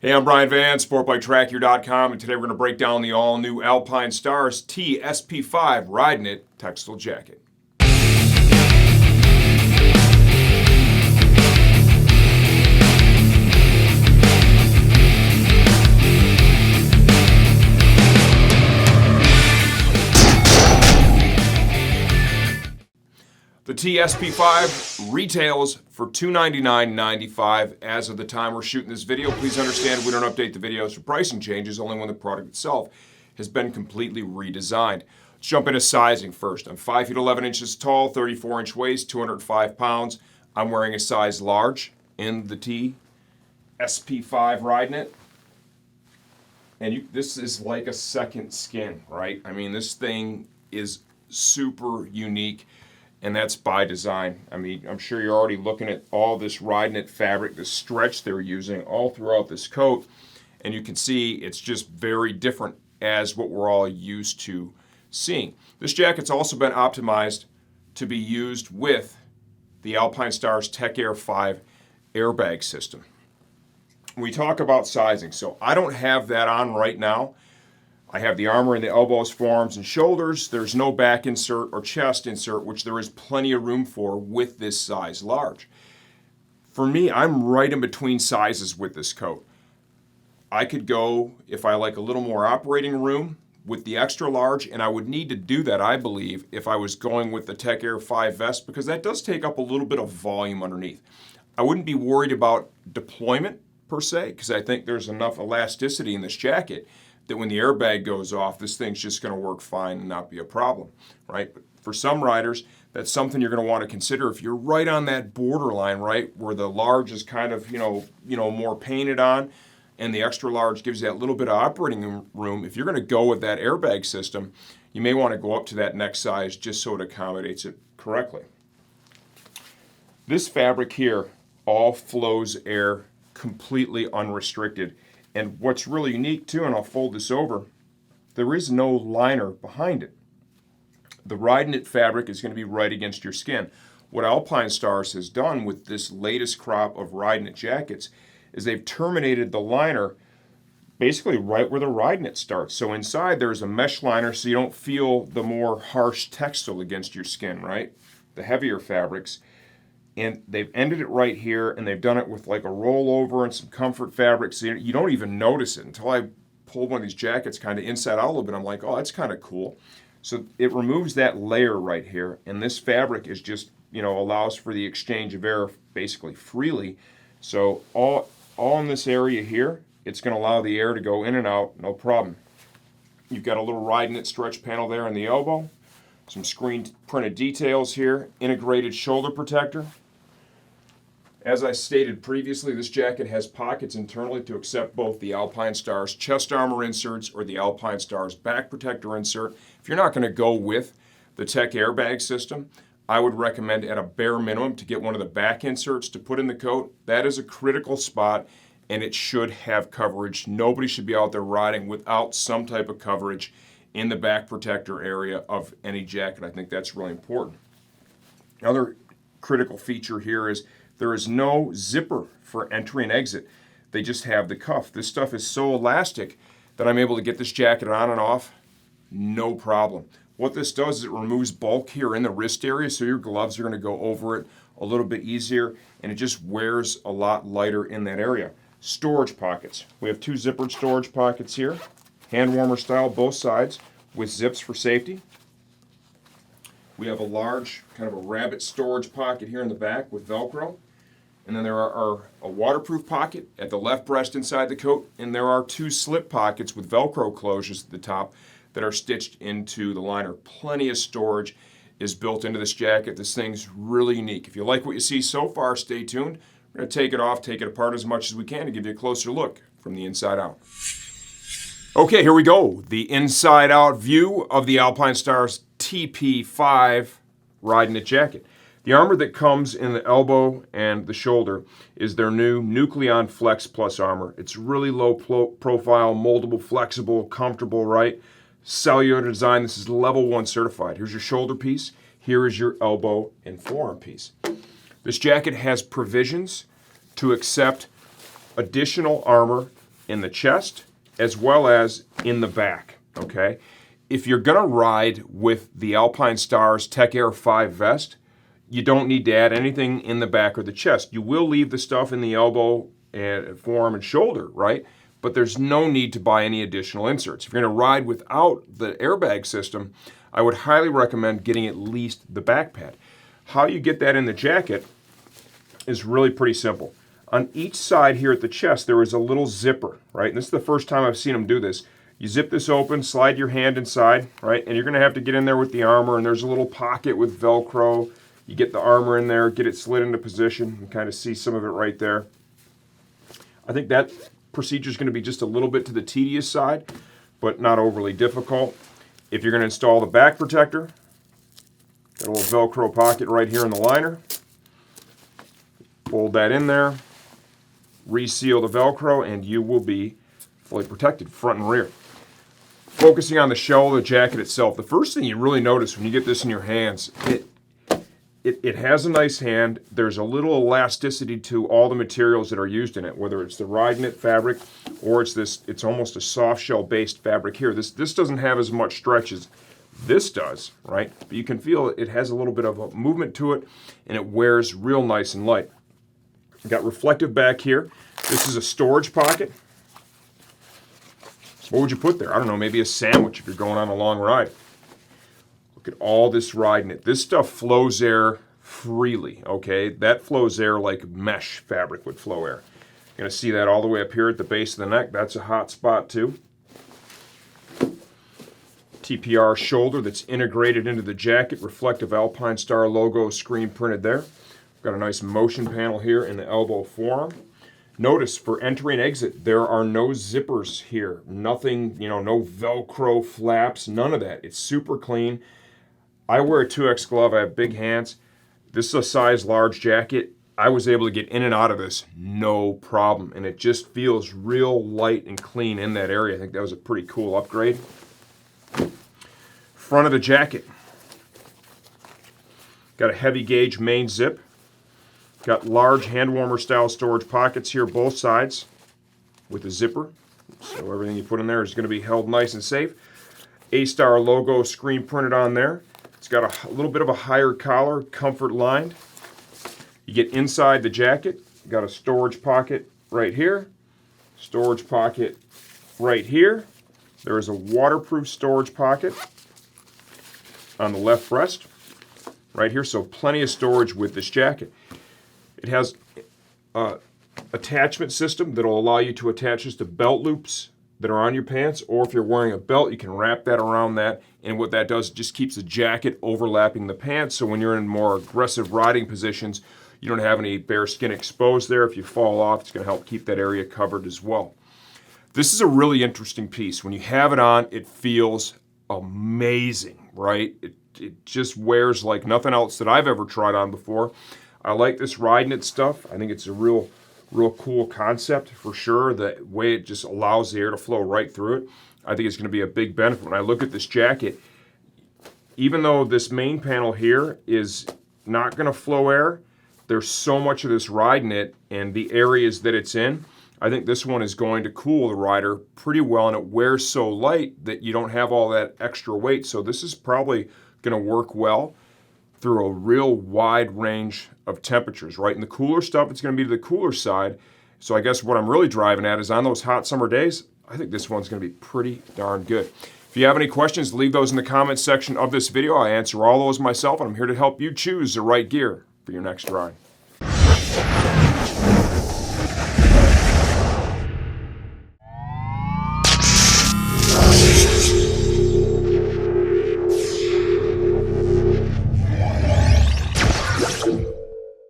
Hey, I'm Brian Van, SportbikeTrackYour.com, and today we're going to break down the all-new Alpinestars T-SP5 Rideknit Textile Jacket. The T-SP5 retails for $299.95 as of the time we're shooting this video. Please understand we don't update the videos for pricing changes, only when the product itself has been completely redesigned. Let's jump into sizing first. I'm 5 feet 11 inches tall, 34-inch waist, 205 pounds. I'm wearing a size large in the T-SP5 Rideknit. And this is like a second skin, right? I mean, this thing is super unique. And that's by design. I mean, I'm sure you're already looking at all this Rideknit fabric, the stretch they're using all throughout this coat. And you can see it's just very different as what we're all used to seeing. This jacket's also been optimized to be used with the Alpinestars Tech Air 5 airbag system. We talk about sizing. So I don't have that on right now. I have the armor in the elbows, forearms, and shoulders. There's no back insert or chest insert, which there is plenty of room for with this size large. For me, I'm right in between sizes with this coat. I could go, if I like a little more operating room, with the extra large, and I would need to do that, I believe, if I was going with the Tech Air 5 vest, because that does take up a little bit of volume underneath. I wouldn't be worried about deployment, per se, because I think there's enough elasticity in this jacket that when the airbag goes off, this thing's just going to work fine and not be a problem, right? But for some riders, that's something you're going to want to consider if you're right on that borderline, right, where the large is kind of, more painted on, and the extra large gives you that little bit of operating room. If you're going to go with that airbag system, you may want to go up to that next size just so it accommodates it correctly. This fabric here all flows air completely unrestricted. And what's really unique too, and I'll fold this over, there is no liner behind it. The Rideknit fabric is going to be right against your skin. What Alpinestars has done with this latest crop of Rideknit jackets is they've terminated the liner basically right where the Rideknit starts. So inside there's a mesh liner so you don't feel the more harsh textile against your skin, right? The heavier fabrics. And they've ended it right here, and they've done it with like a rollover and some comfort fabric, so you don't even notice it until I pulled one of these jackets kind of inside out a little bit. I'm like, oh, that's kind of cool. So it removes that layer right here, and this fabric is just, allows for the exchange of air basically freely. So all in this area here, it's going to allow the air to go in and out, no problem. You've got a little Rideknit stretch panel there in the elbow, some screen printed details here, integrated shoulder protector. As I stated previously, this jacket has pockets internally to accept both the Alpinestars chest armor inserts or the Alpinestars back protector insert. If you're not going to go with the Tech airbag system, I would recommend at a bare minimum to get one of the back inserts to put in the coat. That is a critical spot, and it should have coverage. Nobody should be out there riding without some type of coverage in the back protector area of any jacket. I think that's really important. Another critical feature here is there is no zipper for entry and exit. They just have the cuff. This stuff is so elastic that I'm able to get this jacket on and off, no problem. What this does is it removes bulk here in the wrist area, so your gloves are going to go over it a little bit easier, and it just wears a lot lighter in that area. Storage pockets. We have two zippered storage pockets here, hand warmer style, both sides, with zips for safety. We have a large, kind of a rabbit storage pocket here in the back with Velcro. And then there are a waterproof pocket at the left breast inside the coat, and there are two slip pockets with Velcro closures at the top that are stitched into the liner. Plenty of storage is built into this jacket. This thing's really unique. If you like what you see so far, stay tuned. We're going to take it off, take it apart as much as we can to give you a closer look from the inside out. Okay, here we go. The inside out view of the Alpinestars TP5 Rideknit Jacket. The armor that comes in the elbow and the shoulder is their new Nucleon Flex Plus armor. It's really low profile, moldable, flexible, comfortable, right? Cellular design. This is level 1 certified. Here's your shoulder piece. Here is your elbow and forearm piece. This jacket has provisions to accept additional armor in the chest as well as in the back, okay? If you're gonna ride with the Alpinestars Tech Air 5 vest, you don't need to add anything in the back or the chest. You will leave the stuff in the elbow and forearm and shoulder, right? But there's no need to buy any additional inserts. If you're gonna ride without the airbag system, I would highly recommend getting at least the back pad. How you get that in the jacket is really pretty simple. On each side here at the chest, there is a little zipper, right? And this is the first time I've seen them do this. You zip this open, slide your hand inside, right? And you're gonna have to get in there with the armor, and there's a little pocket with Velcro. You get the armor in there, get it slid into position. You kind of see some of it right there. I think that procedure is gonna be just a little bit to the tedious side, but not overly difficult. If you're gonna install the back protector, got a little Velcro pocket right here in the liner. Fold that in there, reseal the Velcro, and you will be fully protected front and rear. Focusing on the shell of the jacket itself, the first thing you really notice when you get this in your hands, it has a nice hand. There's a little elasticity to all the materials that are used in it, whether it's the Rideknit fabric or it's almost a soft shell based fabric here. This doesn't have as much stretch as this does, right? But you can feel it has a little bit of a movement to it, and it wears real nice and light. You got reflective back here. This is a storage pocket. What would you put there? I don't know, maybe a sandwich if you're going on a long ride. Look at all this Rideknit. This stuff flows air freely, okay? That flows air like mesh fabric would flow air. You're gonna see that all the way up here at the base of the neck. That's a hot spot too. TPR shoulder that's integrated into the jacket. Reflective Alpinestars logo screen printed there. Got a nice motion panel here in the elbow forearm. Notice for entry and exit, there are no zippers here. Nothing, no Velcro flaps, none of that. It's super clean. I wear a 2X glove, I have big hands. This is a size large jacket. I was able to get in and out of this, no problem. And it just feels real light and clean in that area. I think that was a pretty cool upgrade. Front of the jacket. Got a heavy gauge main zip. Got large hand warmer style storage pockets here, both sides, with a zipper. So everything you put in there is going to be held nice and safe. A-Star logo screen printed on there. It's got a little bit of a higher collar, comfort lined. You get inside the jacket. You got a storage pocket right here. Storage pocket right here. There is a waterproof storage pocket on the left breast right here. So plenty of storage with this jacket. It has an attachment system that will allow you to attach this to belt loops that are on your pants, or if you're wearing a belt, you can wrap that around that, and what that does, it just keeps the jacket overlapping the pants, so when you're in more aggressive riding positions, you don't have any bare skin exposed there. If you fall off, it's going to help keep that area covered as well. This is a really interesting piece. When you have it on, it feels amazing, right? It just wears like nothing else that I've ever tried on before. I like this Rideknit stuff. I think it's a real cool concept for sure. The way it just allows the air to flow right through it, I think it's going to be a big benefit. When I look at this jacket, even though this main panel here is not going to flow air, there's so much of this Rideknit and the areas that it's in, I think this one is going to cool the rider pretty well, and it wears so light that you don't have all that extra weight. So this is probably going to work well through a real wide range of temperatures, right? And the cooler stuff, it's going to be to the cooler side. So I guess what I'm really driving at is on those hot summer days, I think this one's going to be pretty darn good. If you have any questions, leave those in the comments section of this video. I answer all those myself, and I'm here to help you choose the right gear for your next ride.